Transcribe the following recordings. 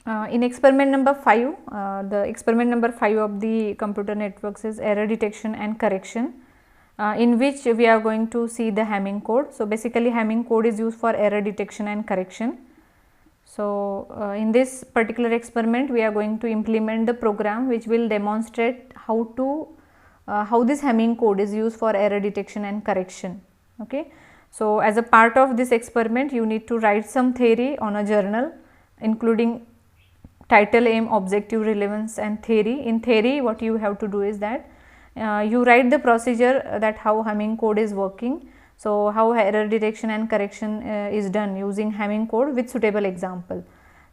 In experiment number 5, the experiment number 5 of the computer networks is error detection and correction, in which we are going to see the Hamming code. So, basically Hamming code is used for error detection and correction. So, in this particular experiment we are going to implement the program which will demonstrate how this Hamming code is used for error detection and correction. Okay. So, as a part of this experiment you need to write some theory on a journal, including title, aim, objective, relevance and theory. In theory what you have to do is that you write the procedure that how Hamming code is working. So, how error detection and correction is done using Hamming code with suitable example.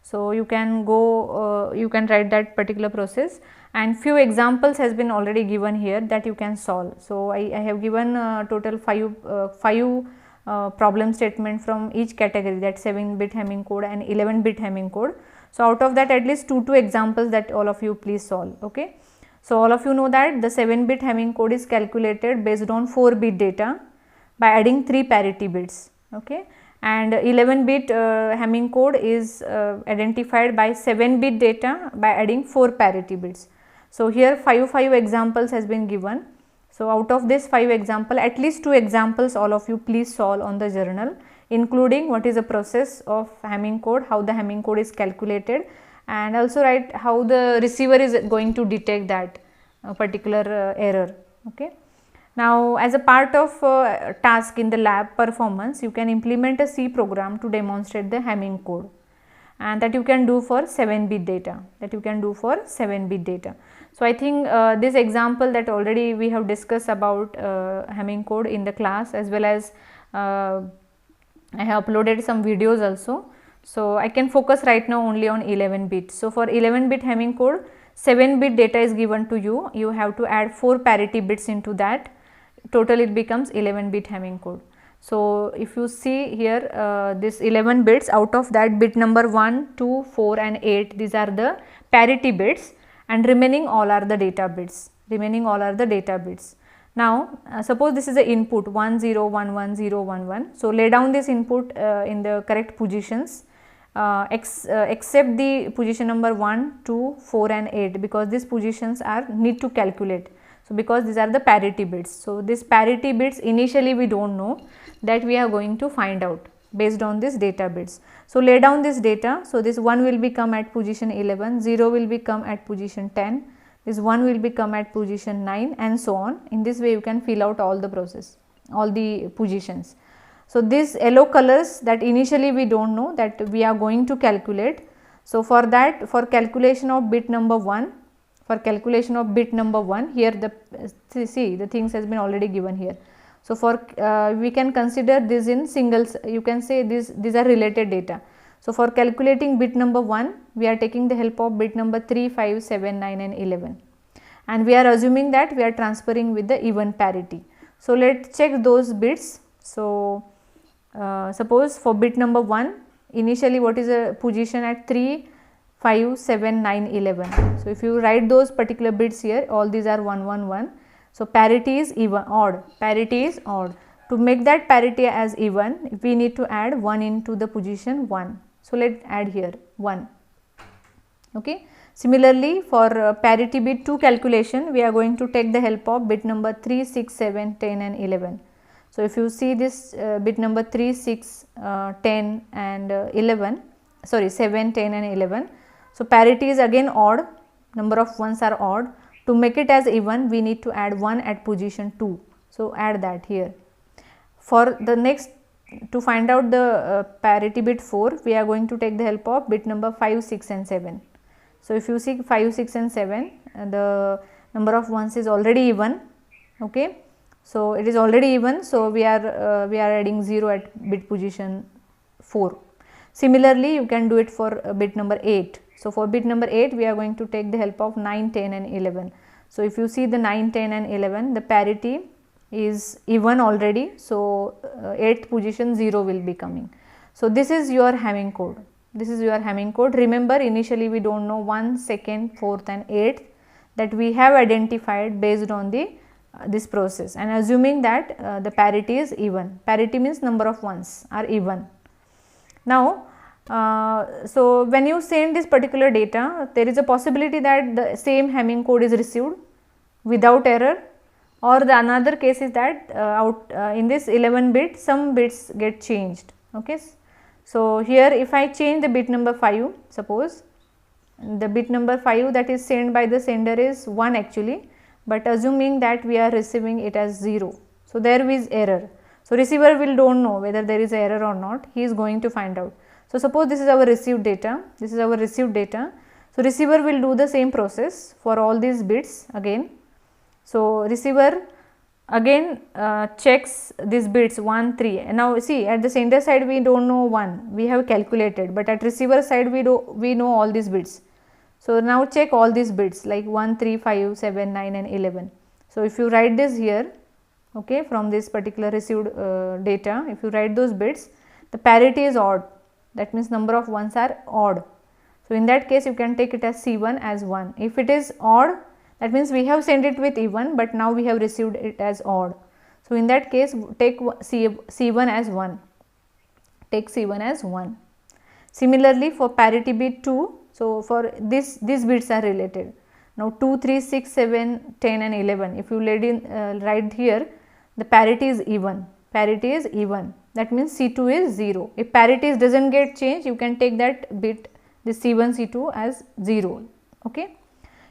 So, you can go you can write that particular process, and few examples has been already given here that you can solve. So, I have given total 5 problem statement from each category, that 7-bit Hamming code and 11-bit Hamming code. So, out of that at least 2 examples that all of you please solve. Okay. So, all of you know that the 7-bit Hamming code is calculated based on 4-bit data by adding 3 parity bits. Okay. And 11-bit Hamming code is identified by 7-bit data by adding 4 parity bits. So, here 5 examples has been given. So, out of this 5 example, at least 2 examples all of you please solve on the journal, including what is the process of Hamming code, how the Hamming code is calculated, and also write how the receiver is going to detect that particular error. Okay. Now, as a part of task in the lab performance, you can implement a C program to demonstrate the Hamming code, and that you can do for 7-bit data, So, I think this example that already we have discussed about Hamming code in the class, as well as I have uploaded some videos also. So, I can focus right now only on 11-bit. So, for 11-bit Hamming code, 7-bit data is given to you, you have to add 4 parity bits into that, total it becomes 11-bit Hamming code. So, if you see here this 11 bits, out of that bit number 1, 2, 4 and 8, these are the parity bits, and remaining all are the data bits, Now, suppose this is the input 1 0 1 1 0 1 1. So, lay down this input in the correct positions except the position number 1, 2, 4 and 8, because these positions are need to calculate. So, because these are the parity bits. So, this parity bits initially we do not know, that we are going to find out based on this data bits. So, lay down this data. So, this 1 will become at position 11, 0 will become at position 10, this 1 will become at position 9 and so on. In this way you can fill out all the process, all the positions. So, these yellow colors that initially we do not know, that we are going to calculate. So, for that, for calculation of bit number 1, here the see the things has been already given here. So, for we can consider this in singles, you can say these are related data. So, for calculating bit number 1, we are taking the help of bit number 3, 5, 7, 9 and 11, and we are assuming that we are transferring with the even parity. So, let us check those bits. So, suppose for bit number 1, initially what is the position at 3, 5, 7, 9, 11. So, if you write those particular bits here, all these are 1, 1, 1. So, parity is even, odd, To make that parity as even, we need to add 1 into the position 1. So, let us add here 1. Okay. Similarly, for parity bit 2 calculation, we are going to take the help of bit number 3, 6, 7, 10 and 11. So, if you see this bit number 3, 6, 10 and 11, sorry 7, 10 and 11. So, parity is again odd, number of ones are odd. To make it as even, we need to add 1 at position 2. So, add that here. For the next, to find out the parity bit 4, we are going to take the help of bit number 5, 6 and 7. So, if you see 5, 6 and 7, the number of ones is already even. Okay. So, it is already even. So, we are adding 0 at bit position 4. Similarly, you can do it for bit number 8. So, for bit number 8, we are going to take the help of 9, 10 and 11. So, if you see the 9, 10 and 11, the parity is even already. So, 8th position 0 will be coming. So, this is your Hamming code. Remember, initially we do not know 1, 2nd, 4th and 8th, that we have identified based on the this process, and assuming that the parity is even. Parity means number of ones are even. Now, So when you send this particular data, there is a possibility that the same Hamming code is received without error, or the another case is that in this 11 bit some bits get changed. Okay. So here if I change the bit number 5, suppose the bit number 5 that is sent by the sender is 1 actually, but assuming that we are receiving it as 0. So there is error. So receiver will don't know whether there is error or not, he is going to find out. So suppose this is our received data, this is our received data. So receiver will do the same process for all these bits again. So receiver again checks these bits 1, 3, and now see at the sender side we don't know 1, we have calculated, but at receiver side we know all these bits. So now check all these bits like 1, 3, 5, 7, 9 and 11. So if you write this here, okay, from this particular received data, if you write those bits, the parity is odd, that means number of ones are odd. So in that case you can take it as C1 as 1. If it is odd, that means we have sent it with even, but now we have received it as odd. So in that case take C1 as 1, take C1 as 1. Similarly for parity bit 2, so for these bits are related. Now 2, 3, 6, 7, 10 and 11, if you write here, the parity is even, parity is even, that means C2 is 0. If parity does not get changed, you can take that bit, this C1, C2 as 0. Okay.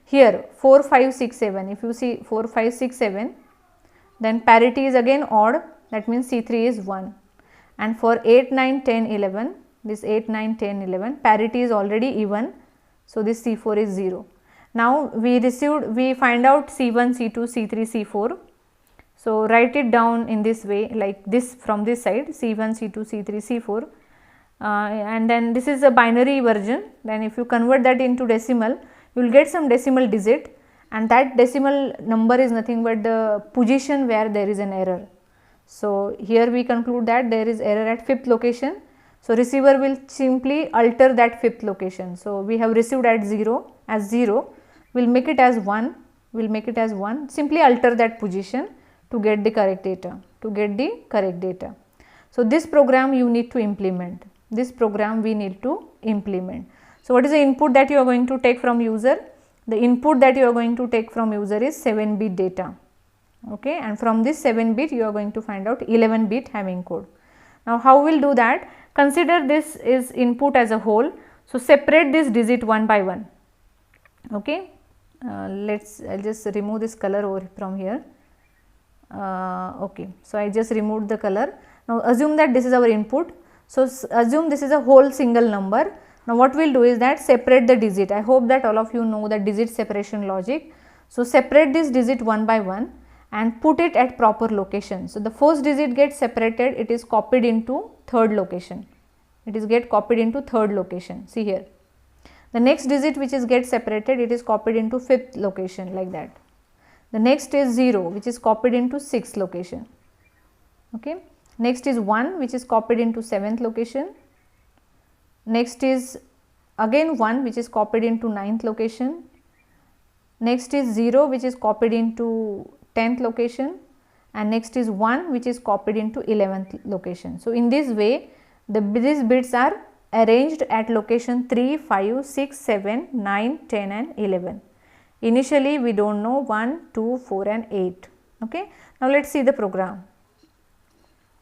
Here 4, 5, 6, 7, if you see 4, 5, 6, 7, then parity is again odd, that means C3 is 1. And for 8, 9, 10, 11, this 8, 9, 10, 11, parity is already even, so this C4 is 0. Now we find out C1, C2, C3, C4. So write it down in this way, like this from this side, C1, C2, C3, C4, and then this is a binary version. Then if you convert that into decimal, you will get some decimal digit, and that decimal number is nothing but the position where there is an error. So here we conclude that there is error at 5th location. So receiver will simply alter that 5th location. So we have received at 0 as 0, we will make it as 1, we will make it as 1, simply alter that position to get the correct data, to get the correct data. So this program you need to implement, this program we need to implement. So what is the input that you are going to take from user? The input that you are going to take from user is 7 bit data, okay, and from this 7 bit you are going to find out 11 bit Hamming code. Now how we will do that? Consider this is input as a whole. So separate this digit one by one, okay. I'll just remove this color over from here. Okay, so I just removed the color. Now assume that this is our input. So assume this is a whole single number. Now what we will do is that separate the digit. I hope that all of you know the digit separation logic. So separate this digit one by one and put it at proper location. So the first digit gets separated, it is copied into third location. It is get copied into third location. See here. The next digit which is get separated, it is copied into 5th location, like that. The next is 0 which is copied into 6th location. Okay. Next is 1 which is copied into 7th location. Next is again 1 which is copied into 9th location. Next is 0 which is copied into 10th location, and next is 1 which is copied into 11th location. So in this way these bits are arranged at location 3, 5, 6, 7, 9, 10 and 11. Initially we do not know 1, 2, 4 and 8. Okay. Now let us see the program.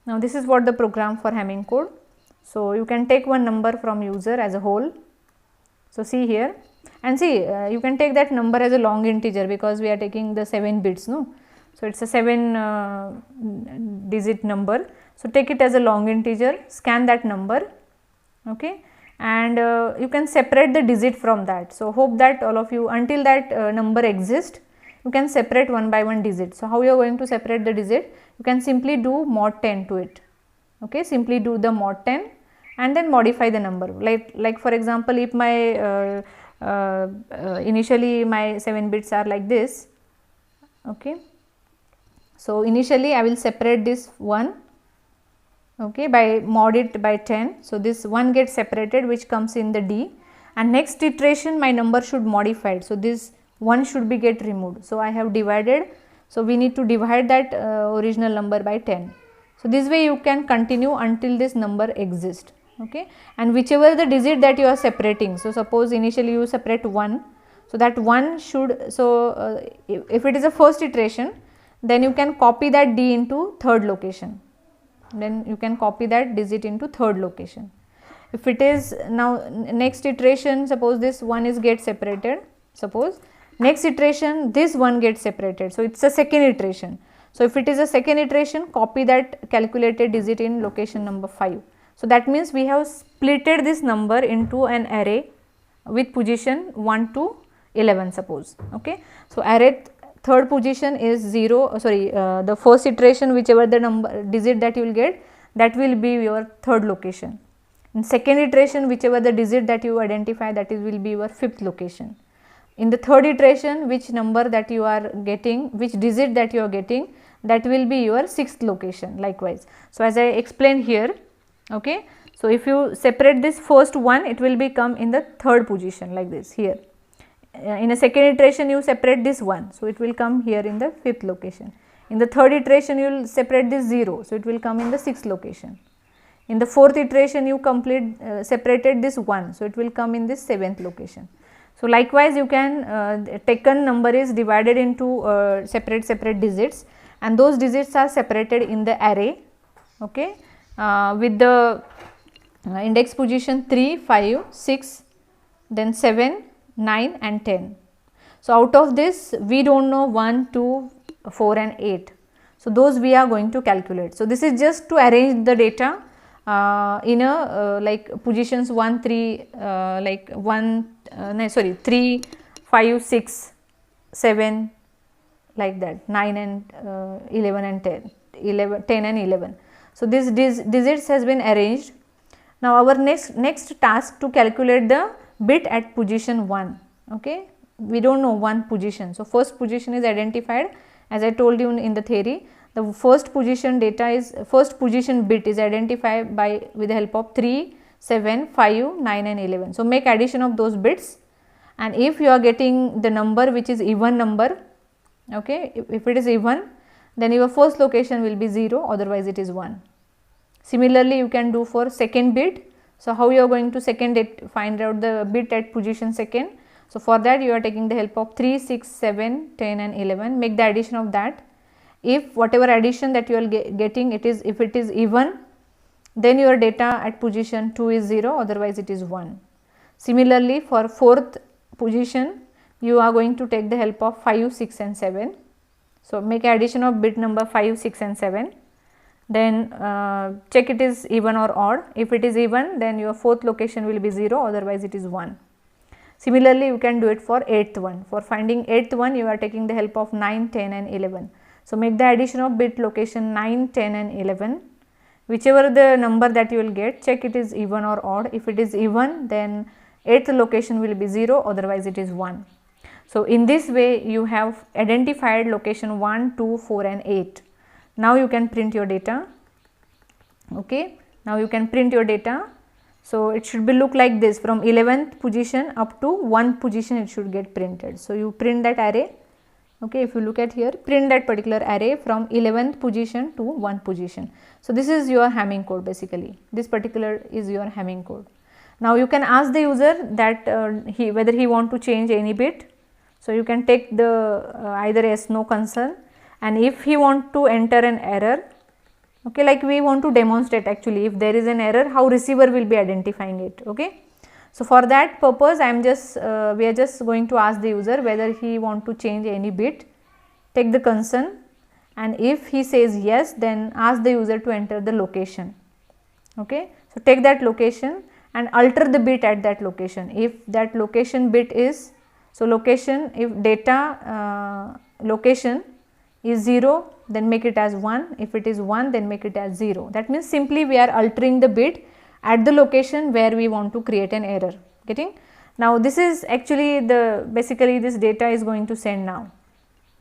Now this is what the program for Hamming code. So you can take one number from user as a whole. So see here, and see you can take that number as a long integer because we are taking the 7 bits, no. So it is a 7 digit number. So take it as a long integer, scan that number, okay, and you can separate the digit from that. So hope that all of you, until that number exists, you can separate one by one digit. So how you are going to separate the digit? You can simply do mod 10 to it, okay, simply do the mod 10 and then modify the number. Like for example, if my initially my 7 bits are like this, okay. So initially I will separate this 1, okay, by mod it by 10. So this 1 gets separated which comes in the D, and next iteration my number should modify it. So this 1 should be get removed. So I have divided. So we need to divide that original number by 10. So this way you can continue until this number exists. okay, and whichever the digit that you are separating, so suppose initially you separate 1, so that 1 should, so if it is a first iteration, then you can copy that D into third location, then you can copy that digit into third location. If it is now next iteration, suppose this 1 is get separated, suppose next iteration this 1 gets separated, so it is a second iteration. So if it is a second iteration, copy that calculated digit in location number 5. So that means we have splitted this number into an array with position 1 to 11 suppose, okay. So array third position is 0, the first iteration whichever the number digit that you will get, that will be your third location. In second iteration, whichever the digit that you identify, that is will be your fifth location. In the third iteration, which number that you are getting, which digit that you are getting, that will be your sixth location likewise. So as I explained here, okay. So if you separate this first one, it will become in the third position like this here. In a second iteration, you separate this 1, so it will come here in the fifth location. In the third iteration, you will separate this 0, so it will come in the sixth location. In the fourth iteration, you separated this 1, so it will come in this seventh location. So likewise, you can taken number is divided into separate digits, and those digits are separated in the array, okay, with the index position 3, 5, 6, then 7, 9 and 10. So out of this we do not know 1, 2, 4 and 8. So those we are going to calculate. So this is just to arrange the data in a like positions 1, 3, like 3, 5, 6, 7 like that, 9 and 11 and 10, 10 and 11. So this digits has been arranged. Now our next task to calculate the bit at position 1, okay. We do not know 1 position. So first position is identified, as I told you in the theory. The first position data is, first position bit is identified by with the help of 3, 7, 5, 9 and 11. So make addition of those bits, and if you are getting the number which is even number, okay, if it is even, then your first location will be 0, otherwise it is 1. Similarly, you can do for second bit. So how you are going to find out the bit at position second. So for that you are taking the help of 3, 6, 7, 10 and 11, make the addition of that. If whatever addition that you are getting, if it is even, then your data at position 2 is 0, otherwise it is 1. Similarly, for fourth position, you are going to take the help of 5, 6 and 7. So make addition of bit number 5, 6 and 7. Then check it is even or odd. If it is even, then your fourth location will be 0, otherwise it is 1. Similarly, you can do it for 8th one. For finding 8th one, you are taking the help of 9, 10 and 11. So make the addition of bit location 9, 10 and 11. Whichever the number that you will get, check it is even or odd. If it is even, then 8th location will be 0, otherwise it is 1. So in this way, you have identified location 1, 2, 4 and 8. Now you can print your data, okay. Now you can print your data. So it should be look like this, from 11th position up to 1 position it should get printed. So you print that array, okay. If you look at here, print that particular array from 11th position to 1 position. So this is your Hamming code basically, this particular is your Hamming code. Now you can ask the user that whether he want to change any bit. So you can take the either yes, no concern, and if he want to enter an error, okay, like we want to demonstrate actually if there is an error, how receiver will be identifying it, okay. So for that purpose, we are just going to ask the user whether he want to change any bit, take the concern, and if he says yes, then ask the user to enter the location, okay. So take that location and alter the bit at that location. If that location bit is, so location, if data location is 0, then make it as 1. If it is 1, then make it as 0. That means simply we are altering the bit at the location where we want to create an error, getting. Now this is actually basically this data is going to send now,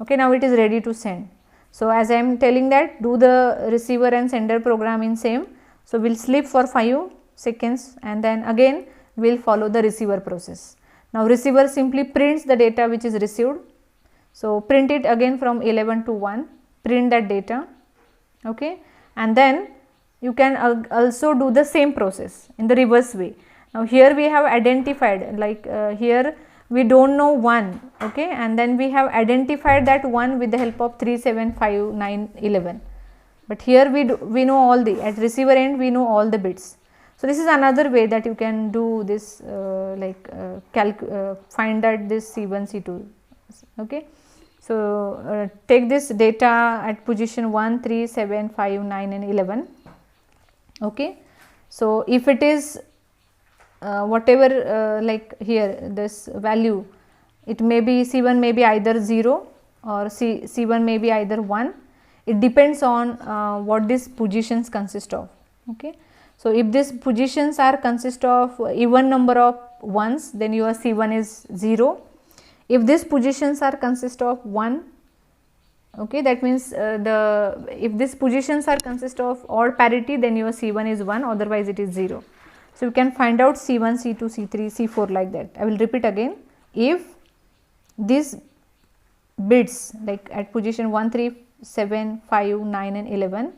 okay. Now it is ready to send. So as I am telling that, do the receiver and sender program in same. So we will sleep for 5 seconds and then again we will follow the receiver process. Now receiver simply prints the data which is received. So print it again from 11 to 1, print that data, okay, and then you can also do the same process in the reverse way. Now here we have identified, like here we don't know 1, okay, and then we have identified that 1 with the help of 3, 7, 5, 9, 11. But here we know all the, at receiver end we know all the bits. So this is another way that you can do this, find that this C1, C2, okay. So take this data at position 1, 3, 7, 5, 9 and 11, okay. So if it is whatever, like here this value, it may be C1 may be either 0 or C1 may be either 1. It depends on what these positions consist of, okay. So if these positions are consist of even number of ones, then your C1 is 0. If these positions are consist of 1, okay, that means if these positions are consist of odd parity, then your C1 is 1, otherwise it is 0. So you can find out C1, C2, C3, C4 like that. I will repeat again. If these bits, like at position 1, 3, 7, 5, 9 and 11,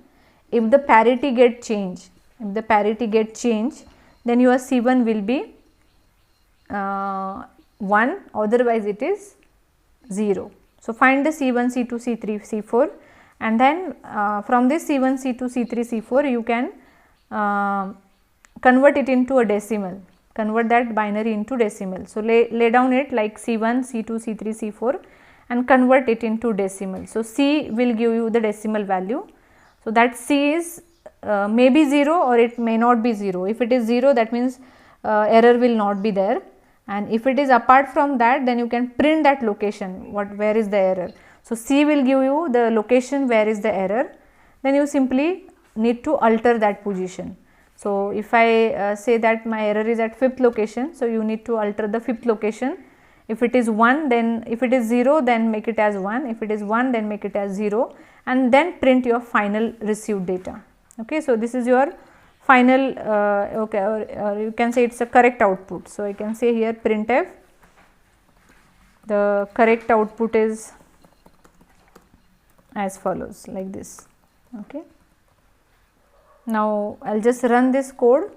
if the parity get changed, then your C1 will be 1, otherwise it is 0. So find the C1, C2, C3, C4, and then from this C1, C2, C3, C4 you can convert it into a decimal, convert that binary into decimal. So lay down it like C1, C2, C3, C4 and convert it into decimal. So C will give you the decimal value. So that C is may be 0 or it may not be 0. If it is 0, that means error will not be there, and if it is apart from that, then you can print that location, where is the error. So C will give you the location where is the error, then you simply need to alter that position. So if I say that my error is at 5th location, so you need to alter the 5th location. If it is 1, then if it is 0, then make it as 1, if it is 1, then make it as 0, and then print your final received data, okay. So this is your final, okay, or you can say it is a correct output. So I can say here printf, the correct output is as follows, like this, okay. Now I will just run this code.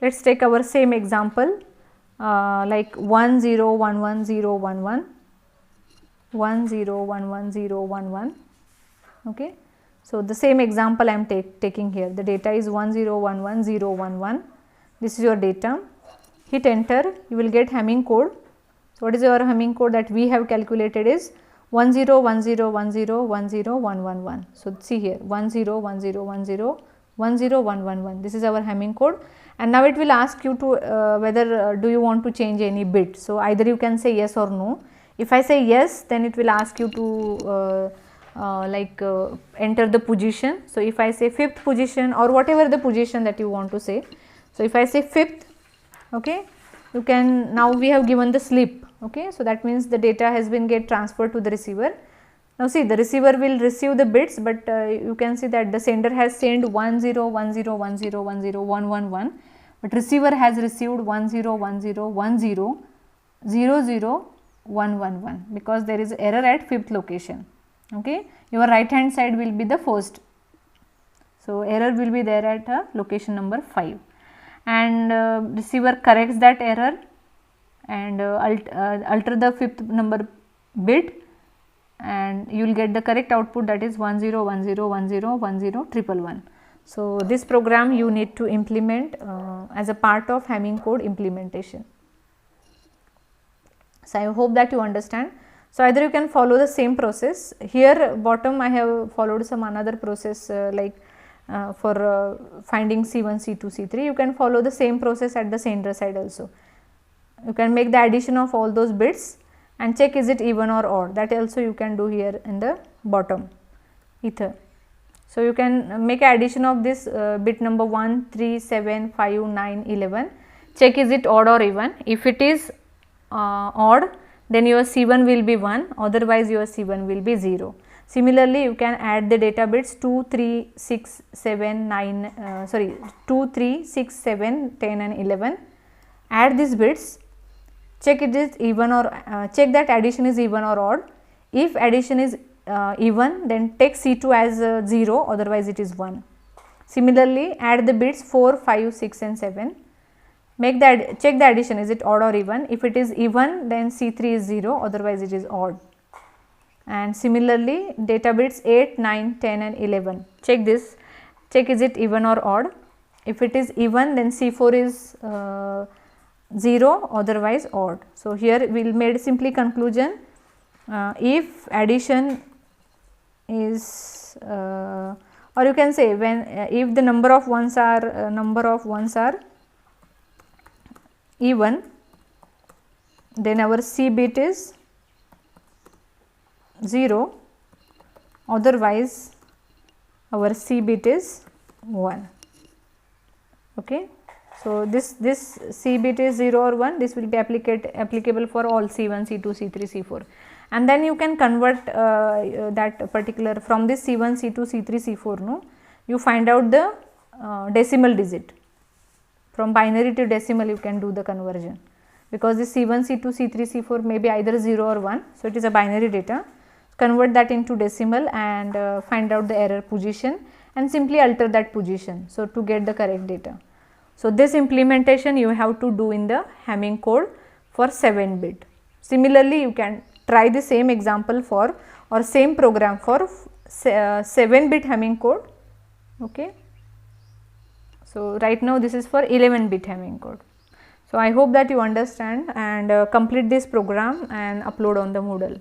Let us take our same example, like 1 0 1 1 0 1 1, 1 0 1 1 0 1 1, okay. So the same example I am taking here. The data is 1 0 1 1 0 1 1. This is your data. Hit enter, you will get Hamming code. So what is your Hamming code that we have calculated is 10 10 10 10 111. So see here 10 10 10 10111. This is our Hamming code, and now it will ask you to whether do you want to change any bit. So either you can say yes or no. If I say yes, then it will ask you to enter the position. So if I say 5th position or whatever the position that you want to say. So if I say 5th, okay, you can, now we have given the slip, okay. So that means the data has been transferred to the receiver. Now see, the receiver will receive the bits, but you can see that the sender has sent 10 10 10 10 111, but receiver has received 10 10 10 00 111, because there is error at 5th location, okay. Your right hand side will be the first, so error will be there at location number 5, and receiver corrects that error and alter the 5th number bit, and you will get the correct output, that is 10 10 10 10 111. So this program you need to implement as a part of Hamming code implementation. So I hope that you understand. So either you can follow the same process. Here bottom I have followed some another process for finding C1, C2, C3. You can follow the same process at the sender side also. You can make the addition of all those bits and check is it even or odd. That also you can do here in the bottom ether. So you can make addition of this bit number 1, 3, 7, 5, 9, 11. Check is it odd or even. If it is odd, then your C1 will be 1, otherwise your C1 will be 0. Similarly, you can add the data bits 2, 3, 6, 7, 9, 2, 3, 6, 7, 10 and 11. Add these bits, check it is even or check that addition is even or odd. If addition is even, then take C2 as 0, otherwise it is 1. Similarly, add the bits 4, 5, 6 and 7. Check the addition, is it odd or even? If it is even, then C3 is 0, otherwise it is odd. And similarly, data bits 8, 9, 10 and 11. Check this, check is it even or odd. If it is even, then C4 is 0, otherwise odd. So, here we will made simply conclusion, if addition is or you can say when if the number of ones are even, then our C bit is 0, otherwise our C bit is 1. Okay. So, this C bit is 0 or 1, this will be applicable for all C1, C2, C3, C4, and then you can convert that particular from this C1, C2, C3, C4, no, you find out the decimal digit. From binary to decimal you can do the conversion, because this C1, C2, C3, C4 may be either 0 or 1. So, it is a binary data, convert that into decimal and find out the error position and simply alter that position, so to get the correct data. So, this implementation you have to do in the Hamming code for 7 bit. Similarly, you can try the same example for or same program for 7 bit Hamming code. Okay. So, right now this is for 11 bit Hamming code. So, I hope that you understand and complete this program and upload on the Moodle.